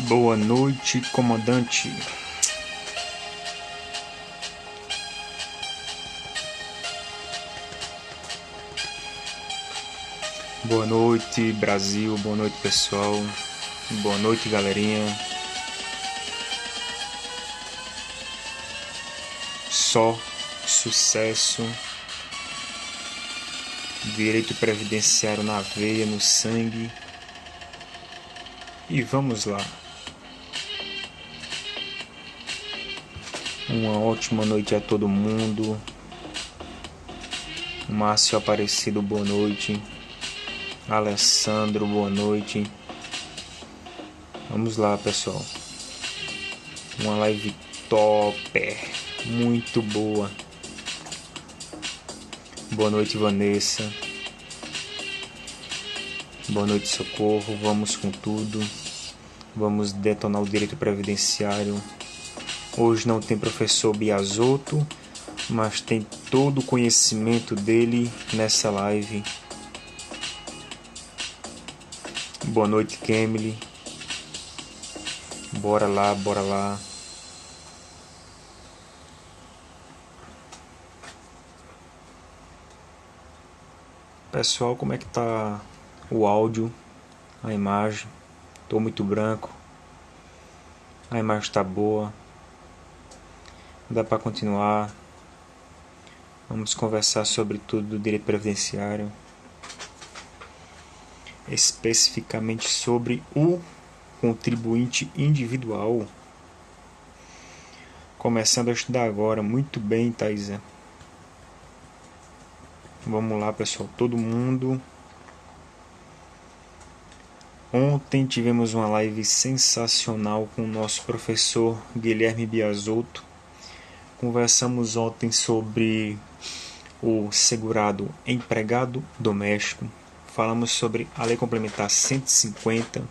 Boa noite, comandante. Boa noite, Brasil. Boa noite, pessoal. Boa noite, galerinha. Só sucesso. Direito previdenciário na veia, no sangue. E vamos lá. Uma ótima noite a todo mundo. Márcio Aparecido, boa noite. Alessandro, boa noite. Vamos lá, pessoal. Uma live top, muito boa. Boa noite, Vanessa. Boa noite, Socorro. Vamos com tudo. Vamos detonar o direito previdenciário. Hoje não tem professor Biasotto, mas tem todo o conhecimento dele nessa live. Boa noite, Kemily. Bora lá, bora lá. Pessoal, como é que tá o áudio, a imagem? Tô muito branco. A imagem tá boa. Dá para continuar. Vamos conversar sobre tudo do direito previdenciário. Especificamente sobre o contribuinte individual. Começando a estudar agora. Muito bem, Thaisa. Vamos lá, pessoal. Todo mundo. Ontem tivemos uma live sensacional com o nosso professor Guilherme Biasotto. Conversamos ontem sobre o segurado empregado doméstico. Falamos sobre a Lei Complementar 150.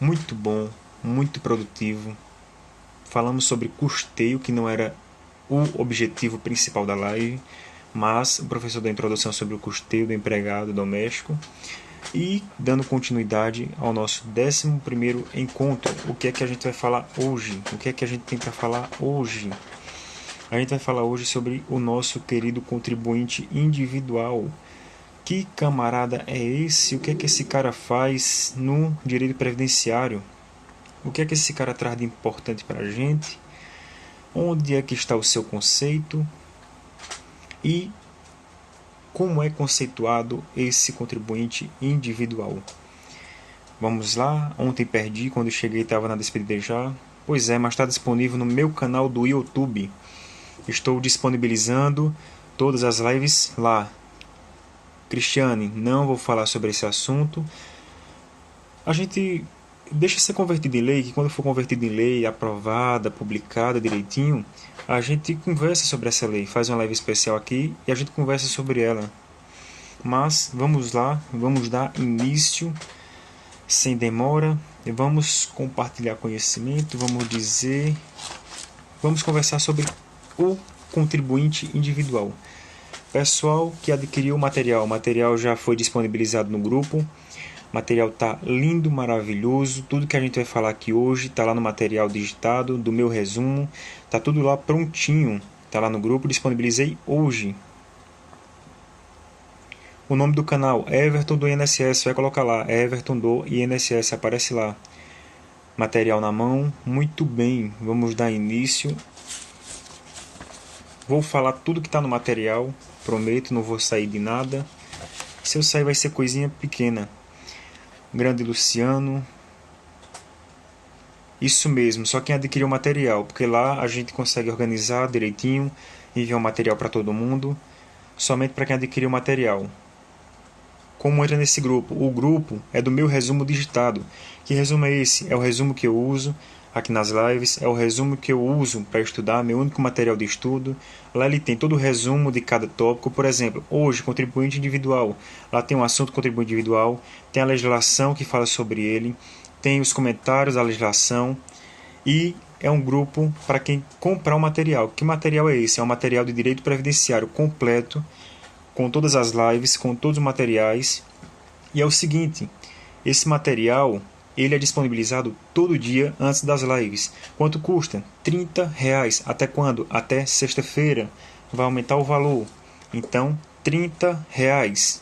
Muito bom, muito produtivo. Falamos sobre custeio, que não era o objetivo principal da live, mas o professor deu a introdução sobre o custeio do empregado doméstico. E dando continuidade ao nosso 11º encontro, o que é que a gente vai falar hoje? O que é que a gente tem para falar hoje? A gente vai falar hoje sobre o nosso querido contribuinte individual. Que camarada é esse? O que é que esse cara faz no direito previdenciário? O que é que esse cara traz de importante para a gente? Onde é que está o seu conceito? E como é conceituado esse contribuinte individual? Vamos lá. Ontem perdi, quando cheguei estava na despedida já. Pois é, mas está disponível no meu canal do YouTube. Estou disponibilizando todas as lives lá. Cristiane, não vou falar sobre esse assunto. A gente deixa ser convertido em lei, que quando for convertido em lei, aprovada, publicada direitinho, a gente conversa sobre essa lei, faz uma live especial aqui e a gente conversa sobre ela. Mas vamos lá, vamos dar início sem demora, vamos compartilhar conhecimento, vamos conversar sobre o contribuinte individual. Pessoal que adquiriu o material já foi disponibilizado no grupo. O material tá lindo, maravilhoso. Tudo que a gente vai falar aqui hoje tá lá no material digitado do meu resumo. Tá tudo lá prontinho. Tá lá no grupo, disponibilizei hoje. O nome do canal, Everton do INSS, vai colocar lá, Everton do INSS, aparece lá. Material na mão, muito bem, vamos dar início. Vou falar tudo que está no material, prometo, não vou sair de nada. Se eu sair vai ser coisinha pequena. Grande Luciano. Isso mesmo, só quem adquiriu o material, porque lá a gente consegue organizar direitinho, enviar o material para todo mundo, somente para quem adquiriu o material. Como entra nesse grupo? O grupo é do meu resumo digitado. Que resumo é esse? É o resumo que eu uso. aqui nas lives, é o resumo que eu uso para estudar, meu único material de estudo. Lá ele tem todo o resumo de cada tópico. Por exemplo, hoje, contribuinte individual. Lá tem um assunto contribuinte individual, tem a legislação que fala sobre ele, tem os comentários da legislação e é um grupo para quem comprar o material. Que material é esse? É um material de direito previdenciário completo, com todas as lives, com todos os materiais. E é o seguinte, esse material ele é disponibilizado todo dia antes das lives. Quanto custa? R$30. Até quando? Até sexta-feira. Vai aumentar o valor. Então, R$30.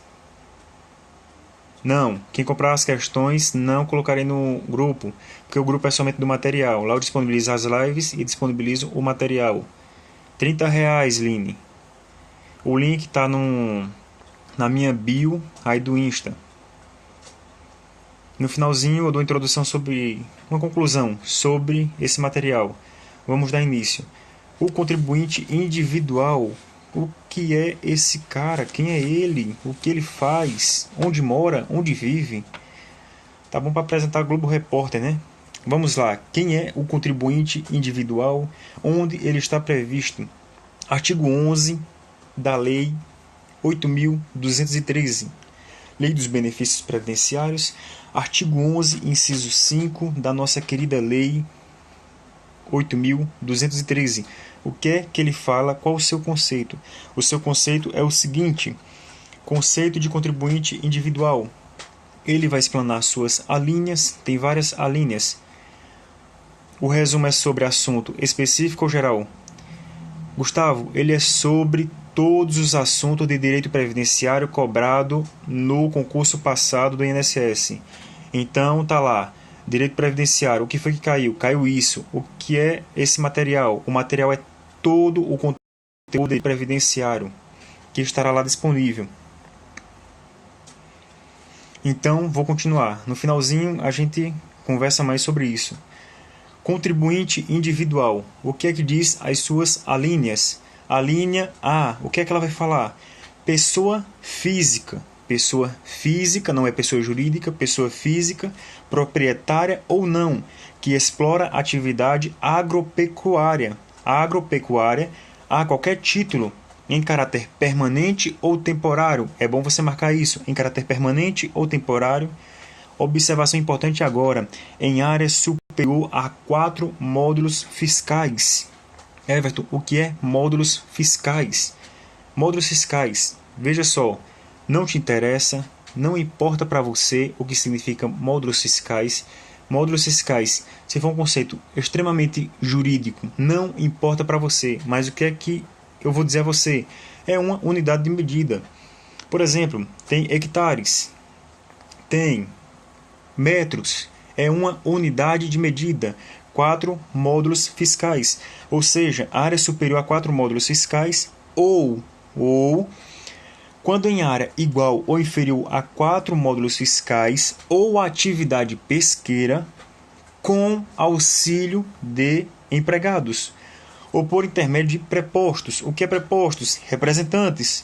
Não, quem comprar as questões não colocarei no grupo, porque o grupo é somente do material. Lá eu disponibilizo as lives e disponibilizo o material. R$30, Line. O link está na minha bio aí do Insta. No finalzinho eu dou introdução sobre uma conclusão sobre esse material. Vamos dar início. O contribuinte individual. O que é esse cara? Quem é ele? O que ele faz? Onde mora? Onde vive? Tá bom para apresentar a Globo Repórter, né? Vamos lá. Quem é o contribuinte individual? Onde ele está previsto? Artigo 11 da Lei 8.213. Lei dos Benefícios Previdenciários, artigo 11, inciso 5 da nossa querida Lei 8.213. O que é que ele fala? Qual o seu conceito? O seu conceito é o seguinte: conceito de contribuinte individual. Ele vai explanar suas alíneas, tem várias alíneas. O resumo é sobre assunto específico ou geral? Gustavo, ele é sobre todos os assuntos de direito previdenciário cobrado no concurso passado do INSS. Então tá lá, direito previdenciário, o que foi que caiu? Caiu isso. O que é esse material? O material é todo o conteúdo previdenciário que estará lá disponível. Então vou continuar. No finalzinho a gente conversa mais sobre isso. Contribuinte individual. O que é que diz as suas alíneas? A linha A, o que é que ela vai falar? Pessoa física. Pessoa física, não é pessoa jurídica, pessoa física, proprietária ou não, que explora atividade agropecuária. Agropecuária a qualquer título, em caráter permanente ou temporário. É bom você marcar isso, em caráter permanente ou temporário. Observação importante agora, em área superior a 4 módulos fiscais. Everton, o que é módulos fiscais? Módulos fiscais, veja só, não te interessa, não importa para você o que significa módulos fiscais. Módulos fiscais, se for um conceito extremamente jurídico, não importa para você, mas o que é que eu vou dizer a você? É uma unidade de medida. Por exemplo, tem hectares, tem metros, é uma unidade de medida. 4 módulos fiscais, ou seja, área superior a 4 módulos fiscais, ou quando em área igual ou inferior a 4 módulos fiscais, ou atividade pesqueira com auxílio de empregados, ou por intermédio de prepostos. O que é prepostos? Representantes,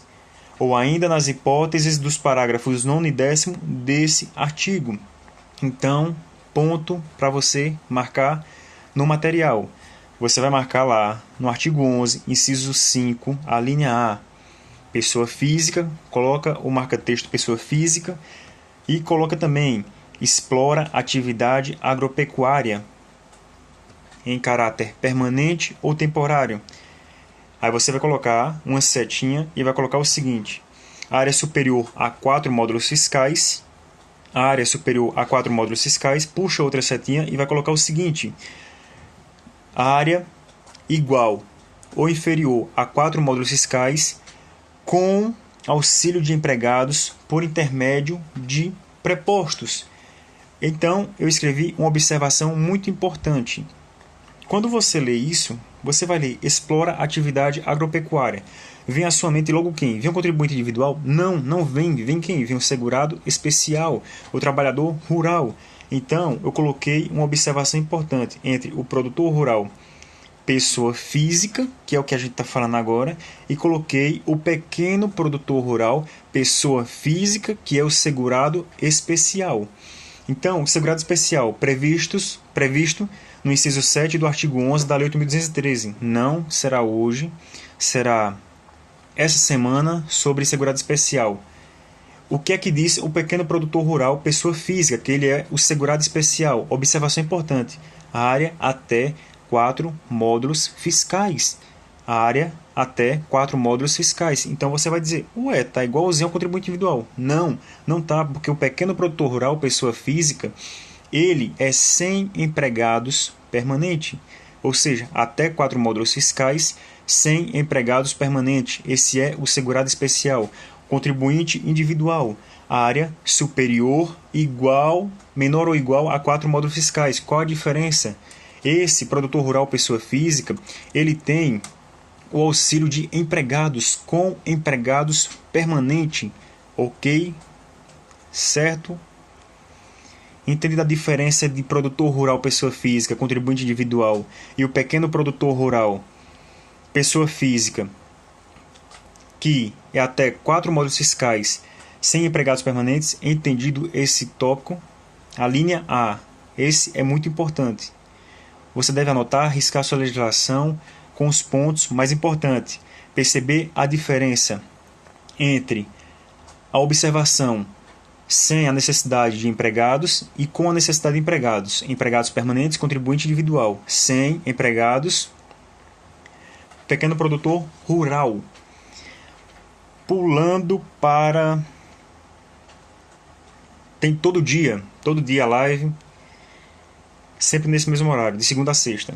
ou ainda nas hipóteses dos parágrafos 9º e 10º desse artigo. Então, ponto para você marcar no material. Você vai marcar lá no artigo 11, inciso 5, a linha A, pessoa física, coloca o marca-texto pessoa física e coloca também explora atividade agropecuária em caráter permanente ou temporário. Aí você vai colocar uma setinha e vai colocar o seguinte: área superior a 4 módulos fiscais. A área superior a 4 módulos fiscais, puxa outra setinha e vai colocar o seguinte: área igual ou inferior a 4 módulos fiscais com auxílio de empregados por intermédio de prepostos. Então, eu escrevi uma observação muito importante. Quando você lê isso, você vai ler explora atividade agropecuária. Vem à sua mente logo quem? Vem um contribuinte individual? Não vem. Vem quem? Vem um segurado especial, o trabalhador rural. Então, eu coloquei uma observação importante entre o produtor rural, pessoa física, que é o que a gente está falando agora, e coloquei o pequeno produtor rural, pessoa física, que é o segurado especial. Então, segurado especial previsto no inciso 7 do artigo 11 da Lei 8.213. Não será hoje, será essa semana sobre segurado especial. O que é que diz o pequeno produtor rural, pessoa física, que ele é o segurado especial? Observação importante. Área até 4 módulos fiscais. Área até 4 módulos fiscais. Então você vai dizer, ué, tá igualzinho ao contribuinte individual. Não, não tá, porque o pequeno produtor rural, pessoa física, ele é 100 empregados permanente. Ou seja, até 4 módulos fiscais, 100 empregados permanentes. Esse é o segurado especial. Contribuinte individual, área superior, igual, menor ou igual a 4 módulos fiscais. Qual a diferença? Esse produtor rural, pessoa física, ele tem o auxílio de empregados com empregados permanente. Ok? Certo? Entendida a diferença de produtor rural, pessoa física, contribuinte individual e o pequeno produtor rural, pessoa física, que é até 4 módulos fiscais sem empregados permanentes, entendido esse tópico, a linha A. Esse é muito importante. Você deve anotar, riscar sua legislação com os pontos mais importantes. Perceber a diferença entre a observação sem a necessidade de empregados e com a necessidade de empregados. Empregados permanentes, contribuinte individual. Sem empregados, pequeno produtor rural. Pulando para... Tem todo dia a live, sempre nesse mesmo horário, de segunda a sexta.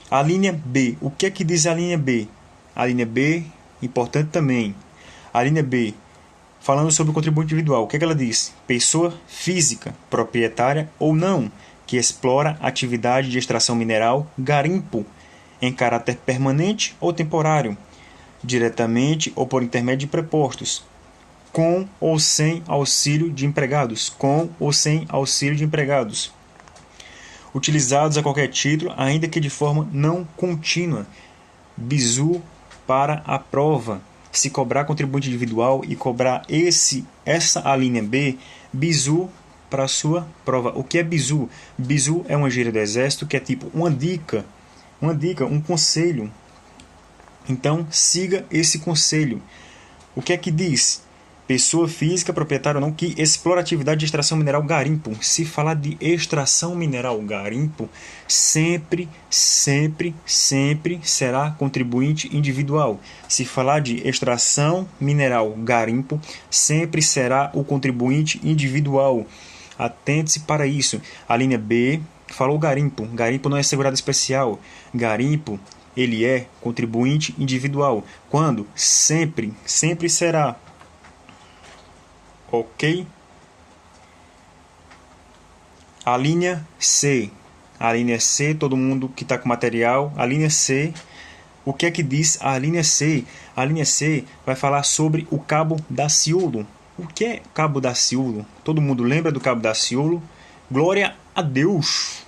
A linha B, o que é que diz a linha B? A linha B, importante também. A linha B, falando sobre o contribuinte individual, o que é que ela diz? Pessoa física, proprietária ou não, que explora atividade de extração mineral, garimpo, em caráter permanente ou temporário, diretamente ou por intermédio de prepostos, com ou sem auxílio de empregados, com ou sem auxílio de empregados, utilizados a qualquer título, ainda que de forma não contínua. Bizu para a prova. Se cobrar contribuinte individual e cobrar essa a linha B, bizu para a sua prova. O que é bizu? Bizu é uma gíria do exército que é tipo uma dica, um conselho. Então, siga esse conselho. O que é que diz? Pessoa física, proprietária ou não, que explora atividade de extração mineral garimpo. Se falar de extração mineral garimpo, sempre será contribuinte individual. Se falar de extração mineral garimpo, sempre será o contribuinte individual. Atente-se para isso. A linha B falou garimpo. Garimpo não é segurado especial. Garimpo, ele é contribuinte individual. Quando? Sempre será. Ok? A linha C. A linha C, todo mundo que está com material. A linha C, o que é que diz a linha C? A linha C vai falar sobre o cabo Daciolo. O que é cabo Daciolo? Todo mundo lembra do cabo Daciolo? Glória a Deus!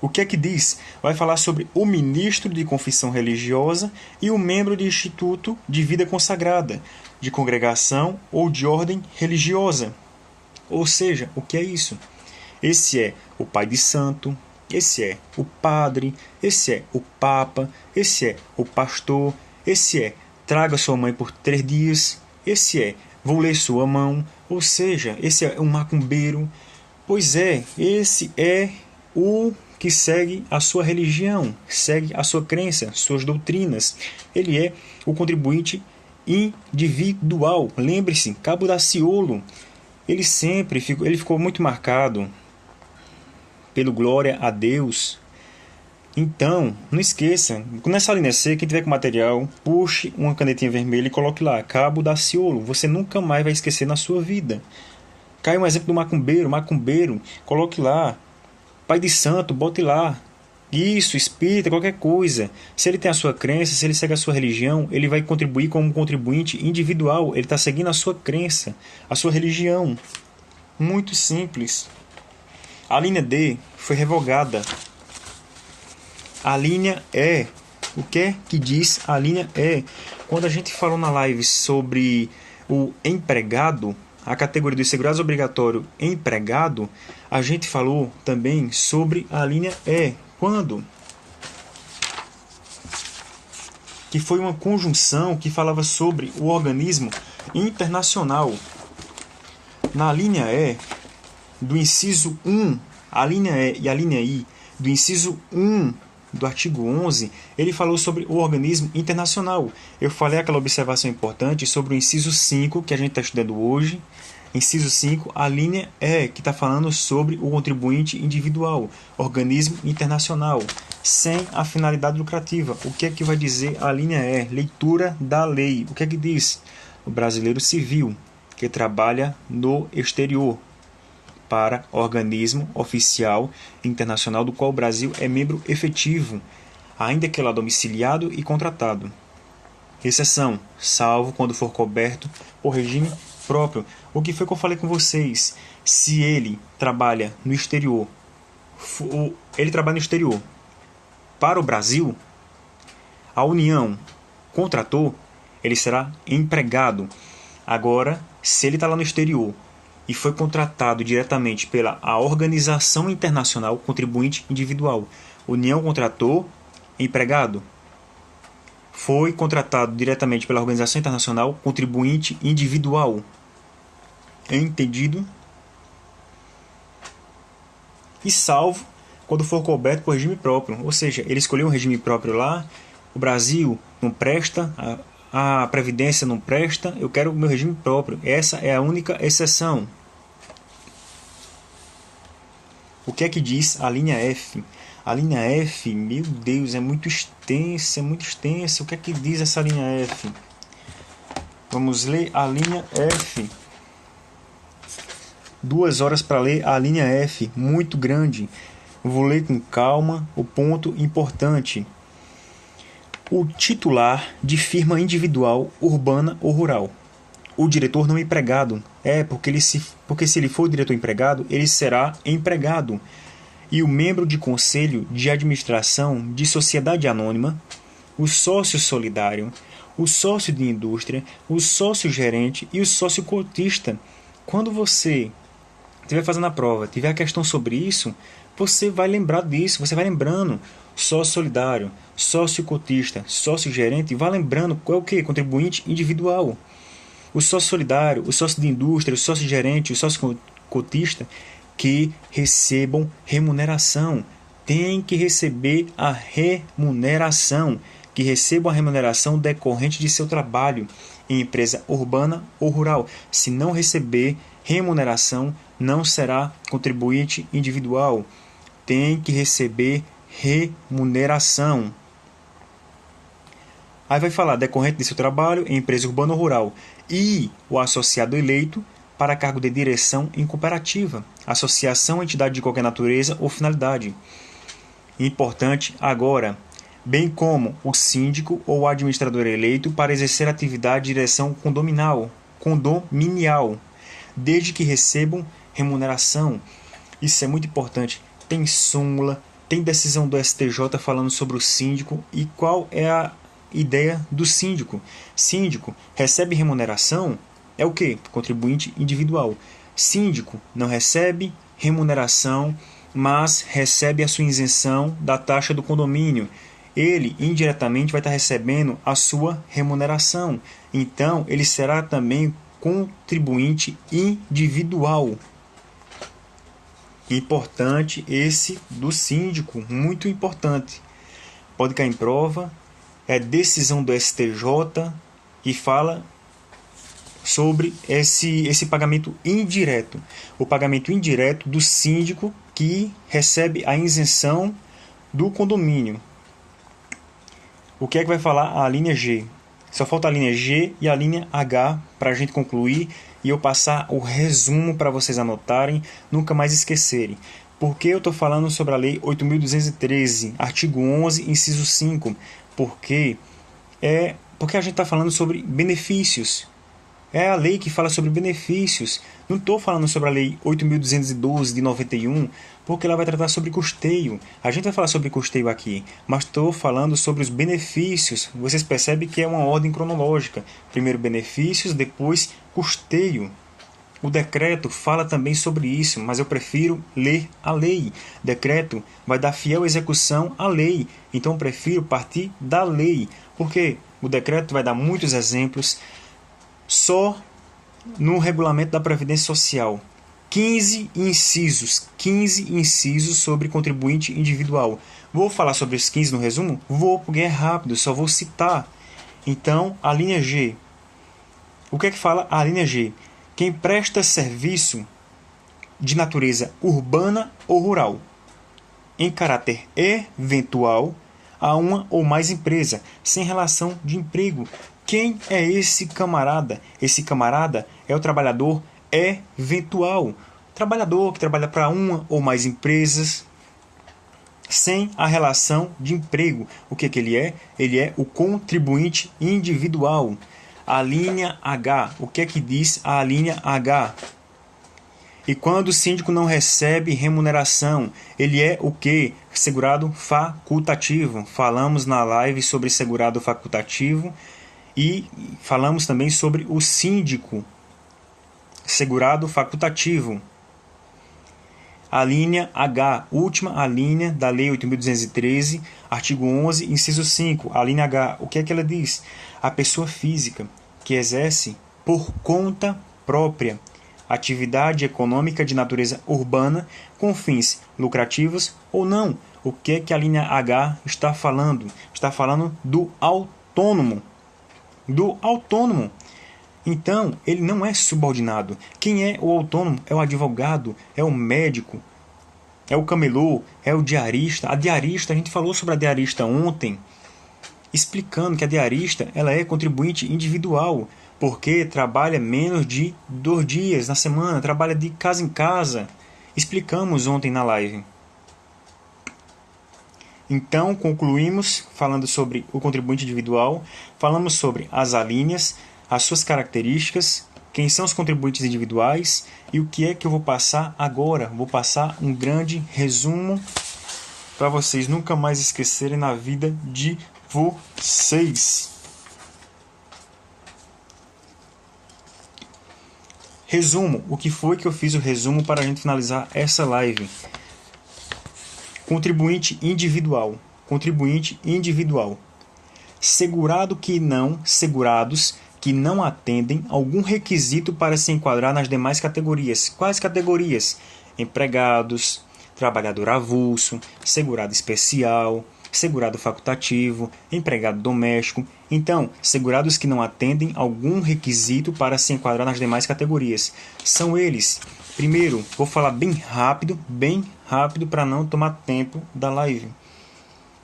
O que é que diz? Vai falar sobre o ministro de confissão religiosa e o membro de instituto de vida consagrada, de congregação ou de ordem religiosa. Ou seja, o que é isso? Esse é o pai de santo, esse é o padre, esse é o papa, esse é o pastor, esse é traga sua mãe por 3 dias, esse é vou ler sua mão, ou seja, esse é um macumbeiro. Pois é, esse é o que segue a sua religião, segue a sua crença, suas doutrinas. Ele é o contribuinte individual. Lembre-se, cabo Daciolo, ele ficou muito marcado pelo glória a Deus. Então, não esqueça, nessa linha C, quem tiver com material, puxe uma canetinha vermelha e coloque lá, cabo Daciolo. Você nunca mais vai esquecer na sua vida. Cai um exemplo do macumbeiro, coloque lá. Pai de santo, bote lá. Isso, espírita, qualquer coisa. Se ele tem a sua crença, se ele segue a sua religião, ele vai contribuir como um contribuinte individual. Ele está seguindo a sua crença, a sua religião. Muito simples. A linha D foi revogada. A linha E. O que é que diz a linha E? Quando a gente falou na live sobre o empregado, a categoria dos segurados obrigatório empregado, a gente falou também sobre a linha E. Quando? Que foi uma conjunção que falava sobre o organismo internacional. Na linha E, do inciso 1, a linha E e a linha I, do inciso 1 do artigo 11, ele falou sobre o organismo internacional. Eu falei aquela observação importante sobre o inciso 5, que a gente está estudando hoje. Inciso 5, a linha E, que está falando sobre o contribuinte individual, organismo internacional, sem a finalidade lucrativa. O que é que vai dizer a linha E? Leitura da lei. O que é que diz? O brasileiro civil, que trabalha no exterior, para organismo oficial internacional do qual o Brasil é membro efetivo, ainda que lá domiciliado e contratado. Exceção, salvo quando for coberto por regime próprio. O que foi que eu falei com vocês? Se ele trabalha no exterior, para o Brasil, a União contratou, ele será empregado. Agora, se ele está lá no exterior e foi contratado diretamente pela a organização internacional contribuinte individual, União contratou, empregado. Foi contratado diretamente pela organização internacional contribuinte individual. Entendido? E salvo quando for coberto por regime próprio. Ou seja, ele escolheu um regime próprio lá, o Brasil não presta, a Previdência não presta, eu quero o meu regime próprio. Essa é a única exceção. O que é que diz a linha F? A linha F, meu Deus, é muito extensa, é muito extensa. O que é que diz essa linha F? Vamos ler a linha F. 2 horas para ler a linha F, muito grande. Vou ler com calma o ponto importante. O titular de firma individual, urbana ou rural. O diretor não empregado. Porque se ele for o diretor empregado, ele será empregado. E o membro de conselho de administração de sociedade anônima, o sócio solidário, o sócio de indústria, o sócio gerente e o sócio cotista. Quando você estiver fazendo a prova, tiver a questão sobre isso, você vai lembrar disso, você vai lembrando. Sócio solidário, sócio cotista, sócio gerente, vai lembrando qual é o que? Contribuinte individual. O sócio solidário, o sócio de indústria, o sócio gerente, o sócio cotista, que recebam remuneração. Tem que receber a remuneração, que recebam a remuneração decorrente de seu trabalho em empresa urbana ou rural. Se não receber remuneração, não será contribuinte individual. Tem que receber remuneração. Aí vai falar decorrente de seu trabalho em empresa urbana ou rural. E o associado eleito para cargo de direção em cooperativa, associação, entidade de qualquer natureza ou finalidade. Importante agora, bem como o síndico ou administrador eleito para exercer atividade de direção condominial, desde que recebam remuneração. Isso é muito importante. Tem súmula, tem decisão do STJ falando sobre o síndico e qual é a ideia do síndico. Síndico recebe remuneração, é o que? Contribuinte individual. Síndico não recebe remuneração, mas recebe a sua isenção da taxa do condomínio. Ele indiretamente vai estar recebendo a sua remuneração. Então, ele será também contribuinte individual. Importante esse do síndico, muito importante. Pode cair em prova, é decisão do STJ e fala sobre esse pagamento indireto. O pagamento indireto do síndico que recebe a isenção do condomínio. O que é que vai falar a linha G? Só falta a linha G e a linha H para a gente concluir e eu passar o resumo para vocês anotarem, nunca mais esquecerem. Por que eu estou falando sobre a Lei 8.213, artigo 11, inciso 5? Porque a gente está falando sobre benefícios. É a lei que fala sobre benefícios. Não estou falando sobre a Lei 8.212 de 91, porque ela vai tratar sobre custeio. A gente vai falar sobre custeio aqui, mas estou falando sobre os benefícios. Vocês percebem que é uma ordem cronológica. Primeiro benefícios, depois custeio. O decreto fala também sobre isso, mas eu prefiro ler a lei. Decreto vai dar fiel execução à lei, então eu prefiro partir da lei, porque o decreto vai dar muitos exemplos só no regulamento da Previdência Social. 15 incisos sobre contribuinte individual. Vou falar sobre os 15 no resumo? Vou, porque é rápido, só vou citar. Então, a linha G. O que é que fala a linha G? Quem presta serviço de natureza urbana ou rural, em caráter eventual, a uma ou mais empresas, sem relação de emprego. Quem é esse camarada? Esse camarada é o trabalhador eventual. Trabalhador que trabalha para uma ou mais empresas, sem a relação de emprego. O que ele é? Ele é o contribuinte individual. A linha H. O que é que diz a linha H? E quando o síndico não recebe remuneração, ele é o quê? Segurado facultativo. Falamos na live sobre segurado facultativo e falamos também sobre o síndico segurado facultativo. A linha H, última a linha da Lei 8.213, artigo 11, inciso 5. A linha H, o que é que ela diz? A pessoa física que exerce por conta própria atividade econômica de natureza urbana com fins lucrativos ou não. O que é que a linha H está falando? Está falando do autônomo. Do autônomo. Então, ele não é subordinado. Quem é o autônomo? É o advogado, é o médico, é o camelô, é o diarista. A diarista, a gente falou sobre a diarista ontem, explicando que a diarista ela é contribuinte individual, porque trabalha menos de 2 dias na semana, trabalha de casa em casa. Explicamos ontem na live. Então, concluímos falando sobre o contribuinte individual, falamos sobre as alíneas, as suas características, quem são os contribuintes individuais e o que é que eu vou passar agora. Vou passar um grande resumo para vocês nunca mais esquecerem na vida de vocês. Resumo. O que foi que eu fiz o resumo para a gente finalizar essa live? Contribuinte individual. Contribuinte individual. Segurados que não atendem algum requisito para se enquadrar nas demais categorias. Quais categorias? Empregados, trabalhador avulso, segurado especial, segurado facultativo, empregado doméstico. Então, segurados que não atendem algum requisito para se enquadrar nas demais categorias. São eles. Primeiro, vou falar bem rápido para não tomar tempo da live.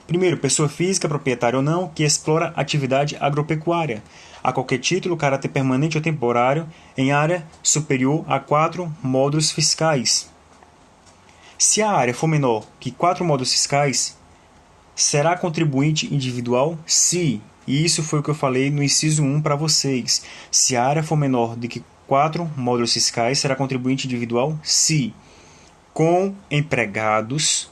Primeiro, pessoa física, proprietária ou não, que explora atividade agropecuária, a qualquer título, caráter permanente ou temporário, em área superior a 4 módulos fiscais. Se a área for menor que 4 módulos fiscais, será contribuinte individual? Sim. E isso foi o que eu falei no inciso 1 para vocês. Se a área for menor do que 4 módulos fiscais, será contribuinte individual? Sim. Com empregados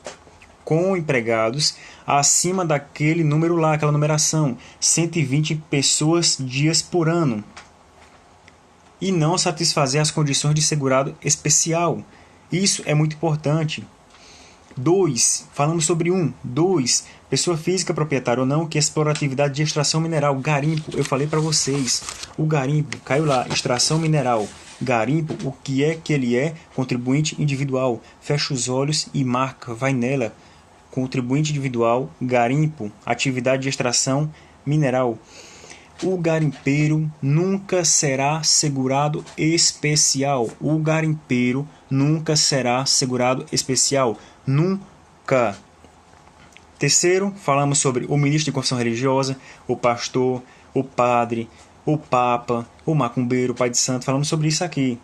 acima daquele número lá, aquela numeração, 120 pessoas dias por ano, e não satisfazer as condições de segurado especial. Isso é muito importante. 2. Falamos sobre 2. Pessoa física, proprietária ou não, que explora atividade de extração mineral, garimpo. Eu falei para vocês, o garimpo, caiu lá, extração mineral. Garimpo, o que é que ele é? Contribuinte individual. Fecha os olhos e marca, vai nela. Contribuinte individual, garimpo, atividade de extração mineral. O garimpeiro nunca será segurado especial. O garimpeiro nunca será segurado especial. Nunca. Terceiro, falamos sobre o ministro de confissão religiosa, o pastor, o padre, o papa, o macumbeiro, o pai de santo. Falamos sobre isso aqui.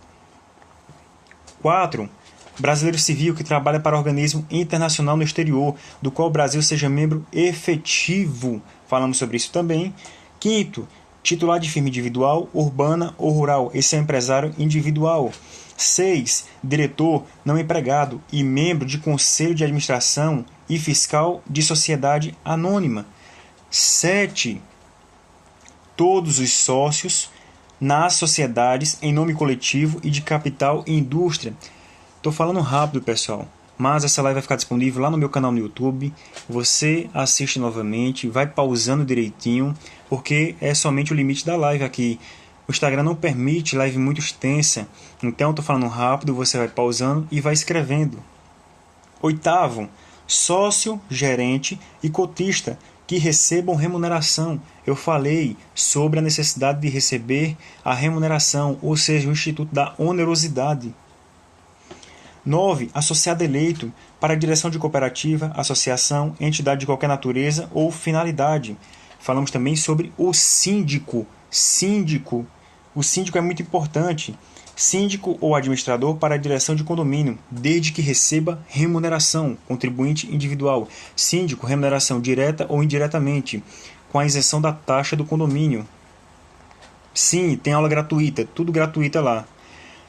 4. Brasileiro civil que trabalha para organismo internacional no exterior, do qual o Brasil seja membro efetivo. Falamos sobre isso também. 5. Titular de firma individual, urbana ou rural. Esse é um empresário individual. 6. Diretor não empregado e membro de conselho de administração e fiscal de sociedade anônima. 7. Todos os sócios nas sociedades em nome coletivo e de capital e indústria. Estou falando rápido, pessoal, mas essa live vai ficar disponível lá no meu canal no YouTube. Você assiste novamente, vai pausando direitinho, porque é somente o limite da live aqui. O Instagram não permite live muito extensa, então estou falando rápido, você vai pausando e vai escrevendo. 8º, sócio, gerente e cotista que recebam remuneração. Eu falei sobre a necessidade de receber a remuneração, ou seja, o Instituto da Onerosidade. 9. Associado eleito para a direção de cooperativa, associação, entidade de qualquer natureza ou finalidade. Falamos também sobre o síndico. O síndico é muito importante. Síndico ou administrador para a direção de condomínio, desde que receba remuneração, contribuinte individual. Síndico, remuneração direta ou indiretamente, com a isenção da taxa do condomínio. Sim, tem aula gratuita, tudo gratuita lá.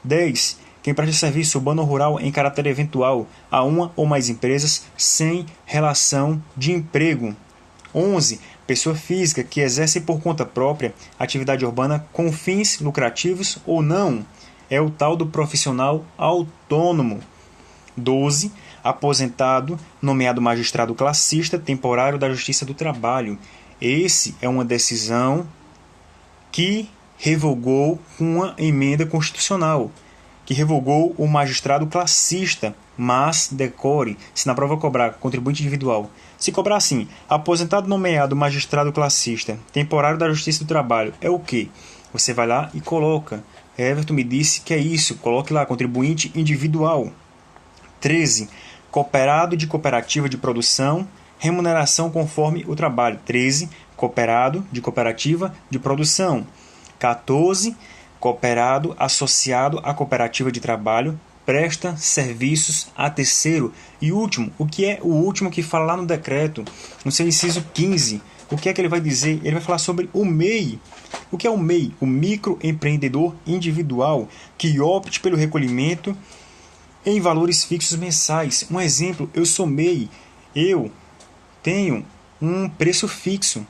10. Quem presta serviço urbano ou rural em caráter eventual a uma ou mais empresas sem relação de emprego. 11. Pessoa física que exerce por conta própria atividade urbana com fins lucrativos ou não. É o tal do profissional autônomo. 12. Aposentado, nomeado magistrado classista temporário da Justiça do Trabalho. Esse é uma decisão que revogou uma emenda constitucional, que revogou o magistrado classista, mas decore, se na prova cobrar contribuinte individual, se cobrar assim, aposentado nomeado magistrado classista, temporário da Justiça do Trabalho, é o quê? Você vai lá e coloca. Everton me disse que é isso, coloque lá, contribuinte individual. 13. Cooperado de cooperativa de produção, remuneração conforme o trabalho. 13. Cooperado de cooperativa de produção. 14. Cooperado associado à cooperativa de trabalho, presta serviços a terceiro. E último, o que é o último que fala lá no decreto, no seu inciso 15? O que é que ele vai dizer? Ele vai falar sobre o MEI. O que é o MEI? O microempreendedor individual que opte pelo recolhimento em valores fixos mensais. Um exemplo, eu sou MEI, eu tenho um preço fixo,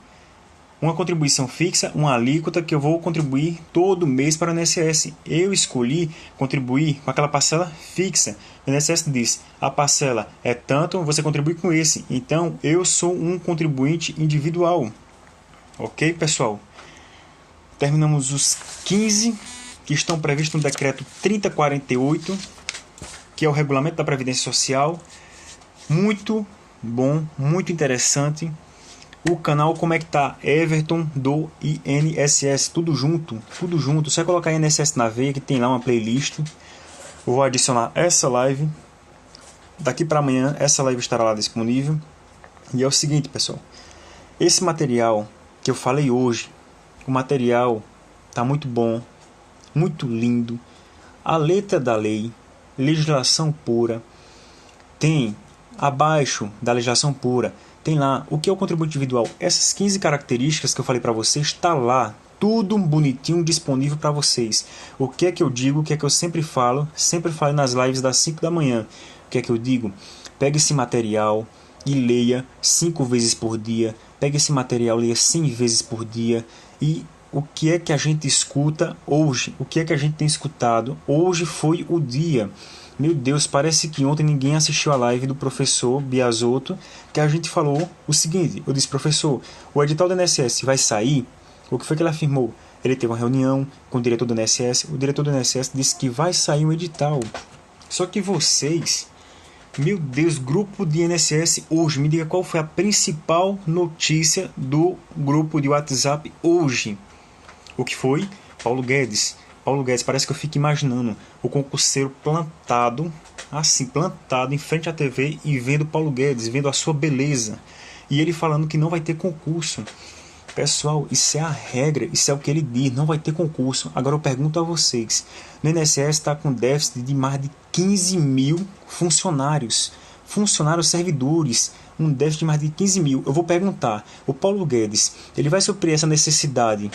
uma contribuição fixa, uma alíquota que eu vou contribuir todo mês para o INSS. Eu escolhi contribuir com aquela parcela fixa. O INSS diz, a parcela é tanto, você contribui com esse. Então, eu sou um contribuinte individual. Ok, pessoal? Terminamos os 15 que estão previstos no decreto 3048, que é o regulamento da Previdência Social. Muito bom, muito interessante. O canal, como é que tá? Everton do INSS, tudo junto. Você vai colocar INSS na veia, que tem lá uma playlist. Eu vou adicionar essa live. Daqui para amanhã, essa live estará lá disponível. E é o seguinte, pessoal. Esse material que eu falei hoje, o material tá muito bom, muito lindo. A letra da lei, legislação pura, tem abaixo da legislação pura, tem lá o que é o contribuinte individual. Essas 15 características que eu falei para vocês, está lá, tudo bonitinho, disponível para vocês. O que é que eu digo, o que é que eu sempre falo nas lives das 5 da manhã. O que é que eu digo? Pegue esse material e leia 5 vezes por dia. Pegue esse material, leia 100 vezes por dia. E o que é que a gente escuta hoje? O que é que a gente tem escutado? Hoje foi o dia. Meu Deus, parece que ontem ninguém assistiu a live do professor Biasotto, que a gente falou o seguinte. Eu disse, professor, o edital do INSS vai sair? O que foi que ele afirmou? Ele teve uma reunião com o diretor do INSS. O diretor do INSS disse que vai sair um edital. Só que vocês, meu Deus, grupo de INSS hoje, me diga qual foi a principal notícia do grupo de WhatsApp hoje. O que foi? Paulo Guedes, parece que eu fico imaginando o concurseiro plantado em frente à TV e vendo Paulo Guedes, vendo a sua beleza. E ele falando que não vai ter concurso. Pessoal, isso é a regra, isso é o que ele diz, não vai ter concurso. Agora eu pergunto a vocês, no INSS está com déficit de mais de 15 mil funcionários servidores, um déficit de mais de 15 mil. Eu vou perguntar, o Paulo Guedes, ele vai suprir essa necessidade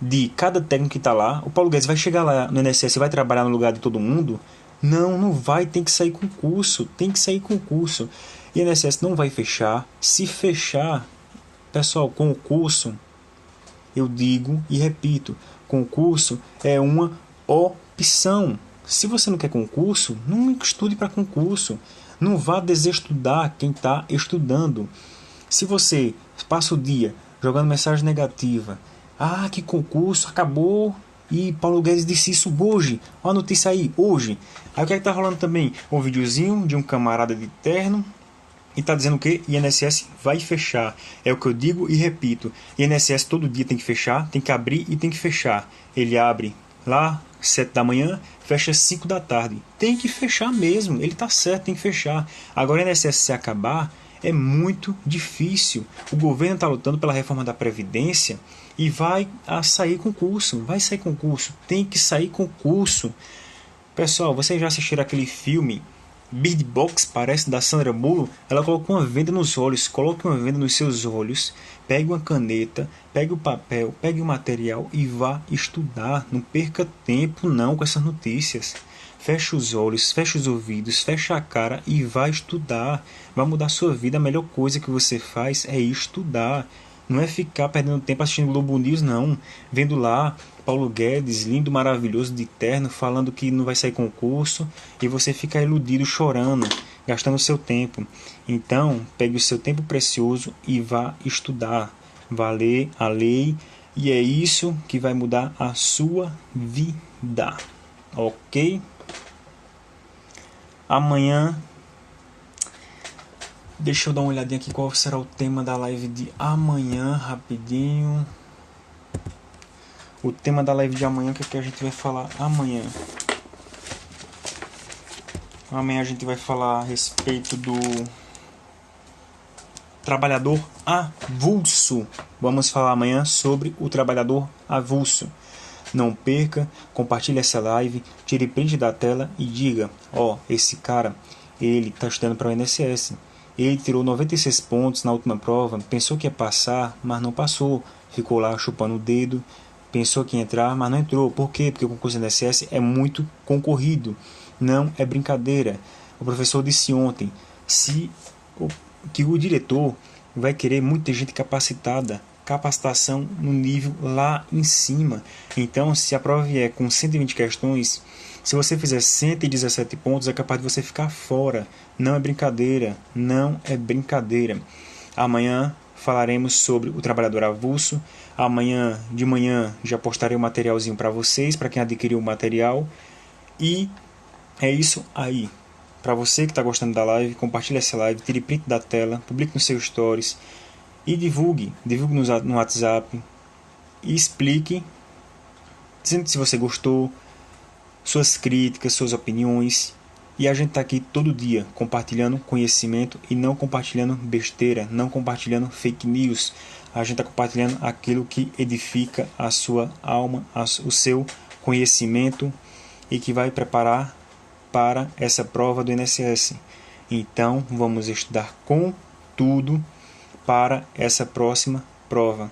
de cada técnico que está lá? O Paulo Guedes vai chegar lá no INSS e vai trabalhar no lugar de todo mundo? Não vai, tem que sair concurso. E o INSS não vai fechar. Se fechar, pessoal, concurso, Eu digo e repito, concurso é uma opção. Se você não quer concurso, não estude para concurso. Não vá desestudar quem está estudando. Se você passa o dia jogando mensagem negativa, que concurso, acabou, e Paulo Guedes disse isso hoje, olha a notícia aí, hoje. Aí o que é que tá rolando também? Um videozinho de um camarada de terno, e tá dizendo o quê? INSS vai fechar. É o que eu digo e repito. INSS todo dia tem que fechar, tem que abrir e tem que fechar. Ele abre lá 7 da manhã, fecha 5 da tarde. Tem que fechar mesmo, ele tá certo, tem que fechar. Agora o INSS se acabar, é muito difícil. O governo está lutando pela reforma da Previdência e vai sair concurso. Vai sair concurso. Tem que sair concurso. Pessoal, vocês já assistiram aquele filme Bird Box, parece, da Sandra Bullock? Ela colocou uma venda nos olhos. Coloque uma venda nos seus olhos. Pegue uma caneta, pegue o papel, pegue o material e vá estudar. Não perca tempo não com essas notícias. Feche os olhos, feche os ouvidos, feche a cara e vá estudar. Vai mudar a sua vida. A melhor coisa que você faz é estudar. Não é ficar perdendo tempo assistindo Globo News, não. Vendo lá Paulo Guedes, lindo, maravilhoso, de terno, falando que não vai sair concurso. E você fica iludido, chorando, gastando o seu tempo. Então, pegue o seu tempo precioso e vá estudar. Vá ler a lei. E é isso que vai mudar a sua vida. Ok? Amanhã, deixa eu dar uma olhadinha aqui qual será o tema da live de amanhã, rapidinho. O tema da live de amanhã, o que é que a gente vai falar amanhã? Amanhã a gente vai falar a respeito do trabalhador avulso. Vamos falar amanhã sobre o trabalhador avulso. Não perca, compartilhe essa live, tire print da tela e diga, esse cara, ele está estudando para o INSS. Ele tirou 96 pontos na última prova, pensou que ia passar, mas não passou. Ficou lá chupando o dedo, pensou que ia entrar, mas não entrou. Por quê? Porque o concurso do INSS é muito concorrido, não é brincadeira. O professor disse ontem, que o diretor vai querer muita gente capacitada, capacitação no nível lá em cima. Então, se a prova vier com 120 questões, se você fizer 117 pontos, é capaz de você ficar fora. Não é brincadeira, não é brincadeira. Amanhã falaremos sobre o trabalhador avulso. Amanhã de manhã já postarei um materialzinho para vocês, para quem adquiriu o material. E é isso aí. Para você que está gostando da live, compartilhe essa live, tire print da tela, publique nos seus stories. E divulgue no WhatsApp e explique, dizendo se você gostou, suas críticas, suas opiniões. E a gente está aqui todo dia compartilhando conhecimento e não compartilhando besteira, não compartilhando fake news. A gente está compartilhando aquilo que edifica a sua alma, o seu conhecimento e que vai preparar para essa prova do INSS. Então vamos estudar com tudo para essa próxima prova.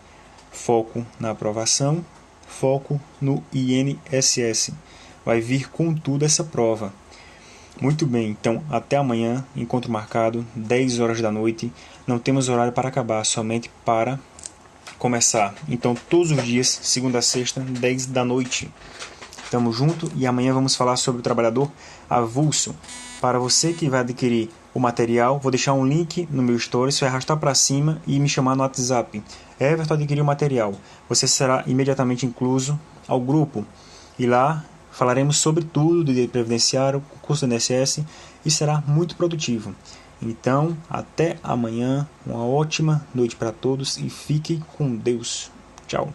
Foco na aprovação, foco no INSS. Vai vir com tudo essa prova. Muito bem, então até amanhã, encontro marcado, 10 horas da noite. Não temos horário para acabar, somente para começar. Então todos os dias, segunda a sexta, 10 da noite. Tamo junto e amanhã vamos falar sobre o trabalhador avulso. Para você que vai adquirir o material, vou deixar um link no meu story, você vai arrastar para cima e me chamar no WhatsApp. Everton adquiriu o material. Você será imediatamente incluso ao grupo. E lá falaremos sobre tudo do direito previdenciário, concurso do INSS e será muito produtivo. Então, até amanhã, uma ótima noite para todos e fiquem com Deus. Tchau.